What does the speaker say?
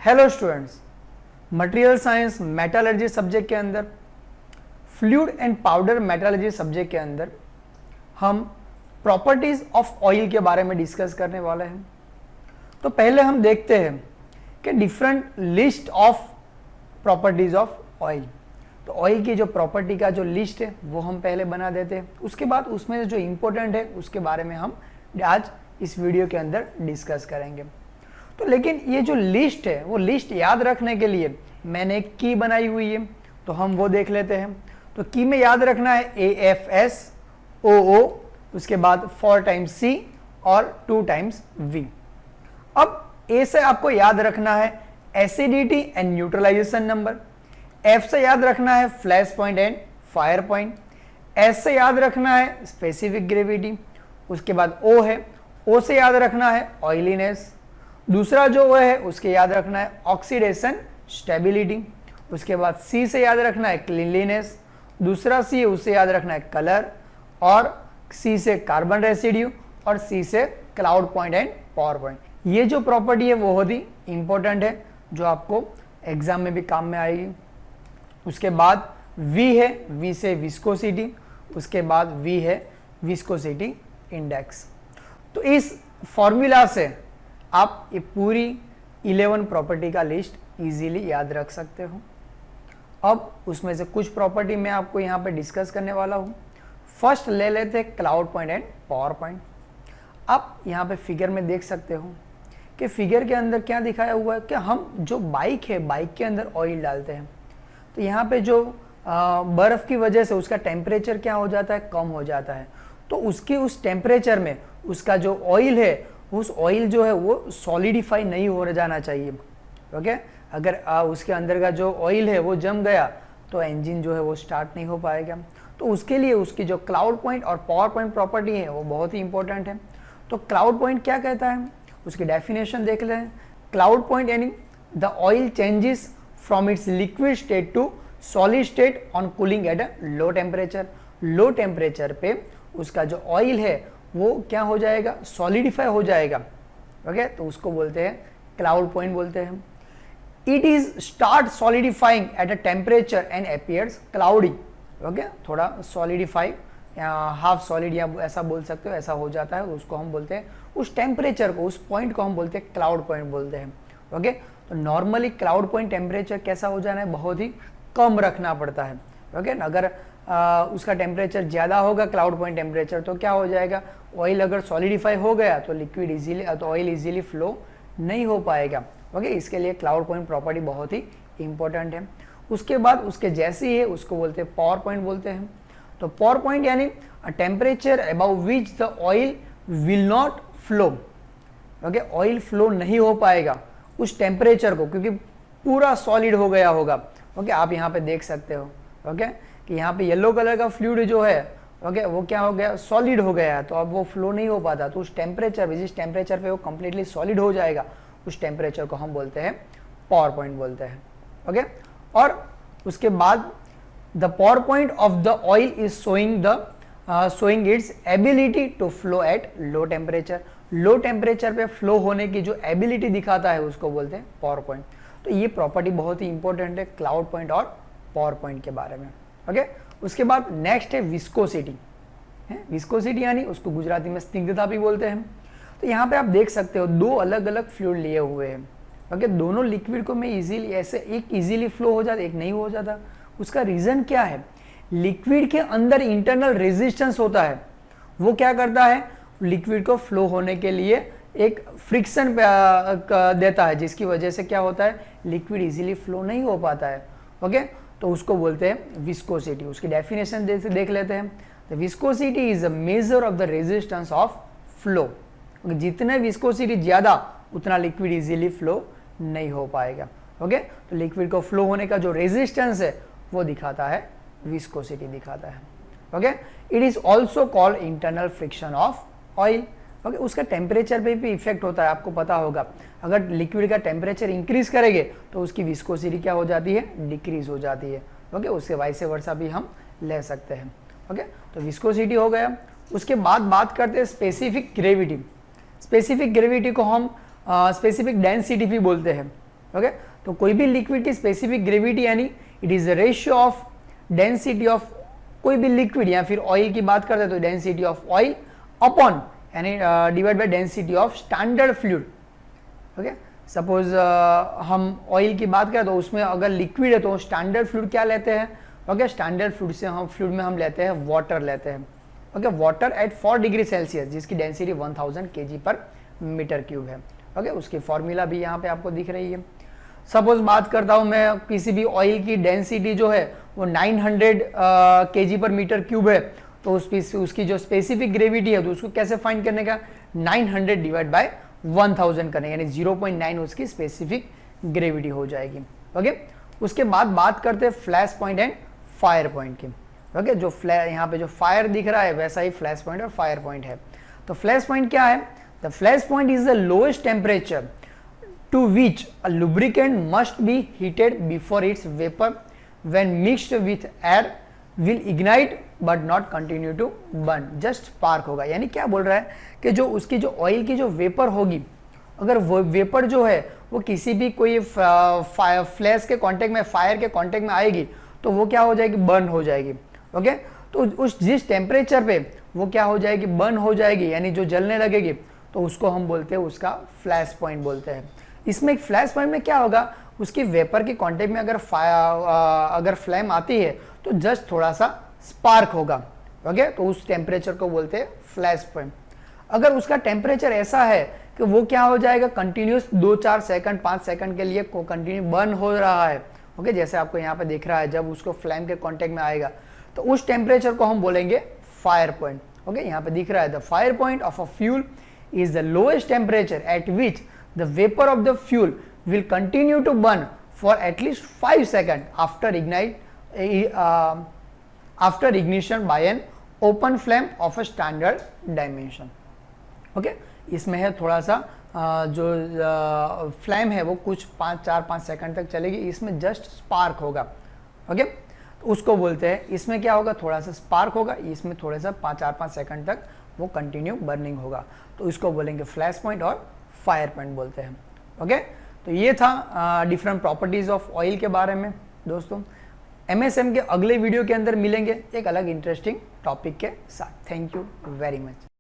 Hello students, material science metallurgy subject के अंदर fluid and powder metallurgy subject के अंदर हम प्रॉपर्टीज ऑफ ऑयल के बारे में डिस्कस करने वाले हैं। तो पहले हम देखते हैं कि different list of properties of oil. तो ऑयल की जो प्रॉपर्टी का जो लिस्ट है वो हम पहले बना देते हैं, उसके बाद उसमें जो इंपॉर्टेंट है उसके बारे में हम आज इस वीडियो के अंदर डिस्कस करेंगे। तो लेकिन ये जो लिस्ट है वो लिस्ट याद रखने के लिए मैंने एक की बनाई हुई है, तो हम वो देख लेते हैं। तो की में याद रखना है AFSOO, उसके बाद 4 टाइम्स C और 2 टाइम्स V। अब A से आपको याद रखना है acidity and neutralisation number, F से याद रखना है flash point and fire point, S से याद रखना है स्पेसिफिक ग्रेविटी, उसके बाद O है, O से याद रखना है ऑयलीनेस, दूसरा जो वो है उसके याद रखना है ऑक्सीडेशन स्टेबिलिटी, उसके बाद C से याद रखना है क्लीनलीनेस, दूसरा C है उससे याद रखना है कलर, और C से कार्बन रेसिड्यू, और C से cloud point and power point. ये जो प्रॉपर्टी है वो बहुत ही इंपॉर्टेंट है जो आपको एग्जाम में भी काम में आएगी। उसके बाद V है, V से विस्कोसिटी, उसके बाद V है विस्कोसिटी इंडेक्स। तो इस फॉर्मूला से आप ये पूरी 11 प्रॉपर्टी का लिस्ट इजीली याद रख सकते हो। अब उसमें से कुछ प्रॉपर्टी मैं आपको यहाँ पे डिस्कस करने वाला हूँ। फर्स्ट ले लेते हैं cloud point and power point. आप यहाँ पे फिगर में देख सकते हो कि फिगर के अंदर क्या दिखाया हुआ है कि हम जो बाइक है, बाइक के अंदर ऑयल डालते हैं, तो यहाँ पे जो बर्फ़ की वजह से उसका टेम्परेचर क्या हो जाता है, कम हो जाता है। तो उसके उस टेम्परेचर में उसका जो ऑयल है, उस ऑयल जो है वो सॉलिडिफाई नहीं हो जाना चाहिए। ओके, अगर उसके अंदर का जो ऑयल है वो जम गया तो इंजन जो है वो स्टार्ट नहीं हो पाएगा। तो उसके लिए उसकी जो क्लाउड पॉइंट और पावर पॉइंट प्रॉपर्टी है वो बहुत ही इंपॉर्टेंट है। तो क्लाउड पॉइंट क्या कहता है, उसकी डेफिनेशन देख लें। क्लाउड पॉइंट यानी the oil changes from its liquid state to solid state on cooling at a low temperature. Low temperature पे उसका जो ऑयल है वो क्या हो जाएगा, सॉलिडिफाई हो जाएगा। ओके, तो उसको बोलते हैं क्लाउड पॉइंट बोलते हैं। It is start solidifying at a temperature and appears cloudy. Okay, थोड़ा सॉलिडिफाई या हाफ सॉलिड या ऐसा बोल सकते हो, ऐसा हो जाता है, उसको हम बोलते हैं उस टेम्परेचर को, उस पॉइंट को हम बोलते हैं क्लाउड पॉइंट बोलते हैं। ओके, तो नॉर्मली क्लाउड पॉइंट टेम्परेचर कैसा हो जाना है, बहुत ही कम रखना पड़ता है। ओके, अगर उसका टेम्परेचर ज़्यादा होगा क्लाउड पॉइंट टेम्परेचर, तो क्या हो जाएगा, ऑयल अगर सॉलिडिफाई हो गया तो लिक्विड इजीली, तो ऑयल इजीली फ्लो नहीं हो पाएगा। ओके, इसके लिए क्लाउड पॉइंट प्रॉपर्टी बहुत ही इंपॉर्टेंट है। उसके बाद उसके जैसी है उसको बोलते हैं पावर पॉइंट बोलते हैं। तो पावर पॉइंट यानी temperature above which the oil will not flow. Okay, oil flow नहीं हो पाएगा उस टेम्परेचर को, क्योंकि पूरा सॉलिड हो गया होगा। ओके, आप यहाँ पे देख सकते हो ओके कि यहाँ पे येलो कलर का फ्लूइड जो है ओके वो क्या हो गया, सॉलिड हो गया है, तो अब वो फ्लो नहीं हो पाता। तो उस टेम्परेचर पे, जिस टेम्परेचर पे वो कंप्लीटली सॉलिड हो जाएगा, उस टेम्परेचर को हम बोलते हैं पावर पॉइंट बोलते हैं। ओके, और उसके बाद the power point of the oil is showing its ability to flow at low temperature. Low temperature पे फ्लो होने की जो एबिलिटी दिखाता है उसको बोलते हैं पावर पॉइंट। तो ये प्रॉपर्टी बहुत ही इंपॉर्टेंट है क्लाउड पॉइंट और पावर पॉइंट के बारे में। ओके, उसके बाद नेक्स्ट है विस्कोसिटी। विस्कोसिटी यानी उसको गुजराती में स्निग्धता भी बोलते हैं। तो यहाँ पे आप देख सकते हो दो अलग अलग फ्लूइड लिए हुए हैं। ओके, दोनों लिक्विड को मैं इजीली ऐसे, एक इजीली फ्लो हो जाता, एक नहीं हो जाता। उसका रीजन क्या है, लिक्विड के अंदर इंटरनल रेजिस्टेंस होता है, वो क्या करता है, लिक्विड को फ्लो होने के लिए एक फ्रिक्शन देता है, जिसकी वजह से क्या होता है, लिक्विड इजीली फ्लो नहीं हो पाता है। ओके, तो उसको बोलते हैं विस्कोसिटी। उसकी डेफिनेशन देख लेते हैं। The viscosity is a measure of the resistance of flow. जितने विस्कोसिटी ज्यादा उतना लिक्विड इजीली फ्लो नहीं हो पाएगा। ओके, तो लिक्विड को फ्लो होने का जो रेजिस्टेंस है वो दिखाता है, विस्कोसिटी दिखाता है। Okay, it is also called internal friction of oil. Okay, उसका टेम्परेचर पे भी इफेक्ट होता है, आपको पता होगा। अगर लिक्विड का टेम्परेचर इंक्रीज करेंगे तो उसकी विस्कोसिटी क्या हो जाती है, डिक्रीज हो जाती है। ओके, उसके वाइस वर्सा भी हम ले सकते हैं। ओके, तो विस्कोसिटी हो गया। उसके बाद बात करते हैं स्पेसिफिक ग्रेविटी। स्पेसिफिक ग्रेविटी को हम स्पेसिफिक डेंसिटी भी बोलते हैं। ओके। तो कोई भी लिक्विड की स्पेसिफिक ग्रेविटी यानी it is the ratio of density of कोई भी लिक्विड या फिर ऑयल की बात करते हैं तो डेंसिटी ऑफ ऑयल अपॉन यानी divide by density of standard fluid. Okay, suppose हम ऑयल की बात करें तो उसमें अगर लिक्विड है तो स्टैंडर्ड फ्लूइड क्या लेते हैं? ओके, स्टैंडर्ड फ्लूइड में हम लेते हैं वाटर लेते हैं। Okay, water at 4 degree Celsius जिसकी डेंसिटी 1000 kg पर मीटर क्यूब है। ओके, उसकी फॉर्मूला भी यहाँ पे आपको दिख रही है। सपोज बात करता हूँ मैं किसी भी ऑयल की डेंसिटी जो है वो 900 kg पर मीटर क्यूब है, तो उसकी जो स्पेसिफिक ग्रेविटी है तो उसको कैसे फाइंड करने का? 900 डिवाइड बाय 1000 करने, यानी 0.9 उसकी स्पेसिफिक ग्रेविटी हो जाएगी। ओके, उसके बाद बात करते हैं flash point and fire point की। ओके, जो यहाँ पे जो फायर दिख रहा है वैसा ही फ्लैश पॉइंट और फायर पॉइंट है। तो फ्लैश पॉइंट क्या है? The flash point is the lowest temperature to which a lubricant must be heated before its vapor when mixed with air will ignite but not continue to burn, just spark होगा। यानी क्या बोल रहा है कि जो उसकी जो ऑयल की जो वेपर होगी, अगर वो वेपर जो है वो किसी भी कोई फ्लैश के कांटेक्ट में, फायर के कांटेक्ट में आएगी तो वो क्या हो जाएगी? बर्न हो जाएगी। ओके, तो उस जिस टेम्परेचर पे वो क्या हो जाएगी? बर्न हो जाएगी, यानी जो जलने लगेगी, तो उसको हम बोलते हैं उसका फ्लैश पॉइंट बोलते हैं। इसमें एक फ्लैश पॉइंट में क्या होगा? उसकी वेपर के कांटेक्ट में अगर फ्लेम आती है तो जस्ट थोड़ा सा स्पार्क होगा। ओके, तो उस टेम्परेचर को बोलते हैं फ्लैश पॉइंट। अगर उसका टेम्परेचर ऐसा है कि वो क्या हो जाएगा? कंटिन्यूस 2-4 सेकंड 5 सेकंड के लिए कंटिन्यू बर्न हो रहा है। ओके, जैसे आपको यहाँ पे दिख रहा है, जब उसको फ्लेम के कांटेक्ट में आएगा तो उस टेम्परेचर को हम बोलेंगे फायर पॉइंट। ओके, यहाँ पे दिख रहा है the fire point of a fuel is the lowest temperature at which the vapor of the fuel will continue to burn for at least 5 seconds after ignition by an open flame of a standard dimension. Okay, इसमें है थोड़ा सा जो flame है वो कुछ 4-5 second तक चलेगी, इसमें जस्ट स्पार्क होगा। ओके, तो उसको बोलते हैं, इसमें क्या होगा? थोड़ा सा स्पार्क होगा, इसमें थोड़ा सा 4-5 सेकंड तक वो कंटिन्यू बर्निंग होगा, तो इसको बोलेंगे फ्लैश पॉइंट और फायर पॉइंट बोलते हैं। ओके, तो ये था डिफरेंट प्रॉपर्टीज ऑफ ऑयल के बारे में। दोस्तों, MSM के अगले वीडियो के अंदर मिलेंगे एक अलग इंटरेस्टिंग टॉपिक के साथ। Thank you very much.